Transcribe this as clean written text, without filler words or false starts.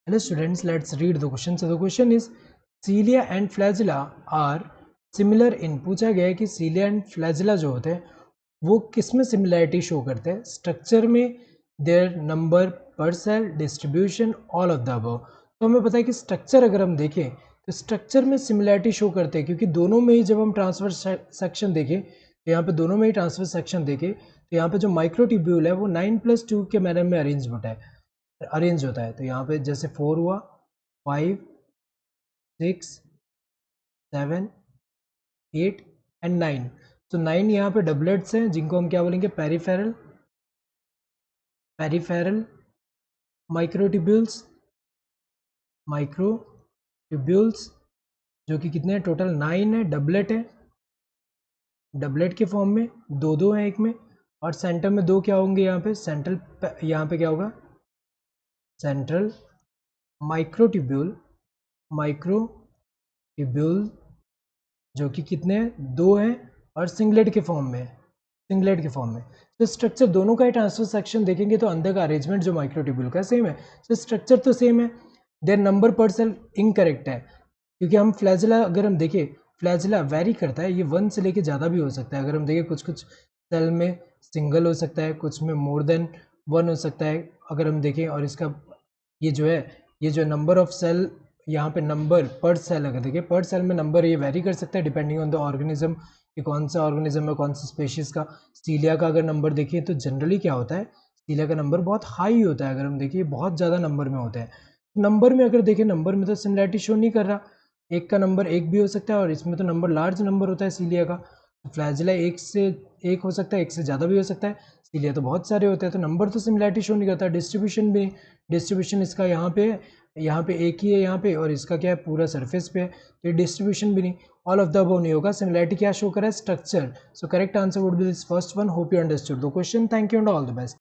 Hello students, let's read the question. So the question is cilia and flagella are similar in. पूछा गया है कि cilia and flagella जो होते हैं वो किस में सिमिलैरिटी शो करते हैं, स्ट्रक्चर में, देयर नंबर पर sale, distribution, all of the above. तो हमें पता है कि स्ट्रक्चर अगर हम देखें तो स्ट्रक्चर में सिमिलैरिटी शो करते हैं, क्योंकि दोनों में ही जब हम ट्रांसफर सेक्शन देखें तो यहाँ पे दोनों में ही ट्रांसफर सेक्शन देखें तो यहाँ पे जो माइक्रोट्यूब्यूल है वो 9+2 के मैनर में अरेंज होता है. तो यहाँ पे जैसे 4 हुआ, 5, 6, 7, 8 एंड 9. तो 9 यहाँ पे डबलेट्स हैं जिनको हम क्या बोलेंगे, पेरिफेरल माइक्रोट्यूब्यूल्स जो कि कितने हैं, टोटल 9 है, डबलेट के फॉर्म में, दो हैं एक में, और सेंटर में 2 क्या होंगे यहाँ पे, यहाँ पे क्या होगा, सेंट्रल माइक्रोट्यूब्यूल जो कि कितने हैं, 2 हैं, और सिंगलेट के फॉर्म में. तो स्ट्रक्चर दोनों का ही ट्रांसफर सेक्शन देखेंगे तो अंदर का अरेंजमेंट जो माइक्रोट्यूब्यूल का सेम है. तो स्ट्रक्चर तो सेम है, देयर नंबर पर सेल इनकरेक्ट है, क्योंकि हम फ्लैजिला अगर हम देखें, फ्लैजिला वेरी करता है, ये 1 से लेके ज़्यादा भी हो सकता है. अगर हम देखें कुछ सेल में सिंगल हो सकता है, कुछ में मोर देन 1 हो सकता है अगर हम देखें. और इसका ये जो नंबर ऑफ सेल यहाँ पे, नंबर पर सेल अगर देखें, पर सेल में नंबर ये वेरी कर सकता है डिपेंडिंग ऑन द ऑर्गेनिज्म कि कौन सा ऑर्गेनिज्म है, कौन सा स्पेशीज़ का. सीलिया का अगर नंबर देखिए तो जनरली क्या होता है, सीलिया का नंबर बहुत हाई होता है. अगर हम देखिए बहुत ज़्यादा नंबर में होते हैं. नंबर में अगर देखें, नंबर में तो सिमिलैरिटी शो नहीं कर रहा, एक का नंबर 1 भी हो सकता है, और इसमें तो नंबर लार्ज नंबर होता है सीलिया का. तो फ्लैजिला 1 से 1 हो सकता है, 1 से ज़्यादा भी हो सकता है, सीलिया तो बहुत सारे होते हैं. तो नंबर तो सिमिलैरिटी शो नहीं करता. डिस्ट्रीब्यूशन इसका यहाँ पे एक ही है यहाँ पे, और इसका क्या है, पूरा सरफेस पे है, तो ये डिस्ट्रीब्यूशन भी नहीं. ऑल ऑफ द अबव नहीं होगा. सिमिलैरिटी क्या शो कर रहा है, structure. So correct answer would be this first one. Hope you understood the question. Thank you and all the best.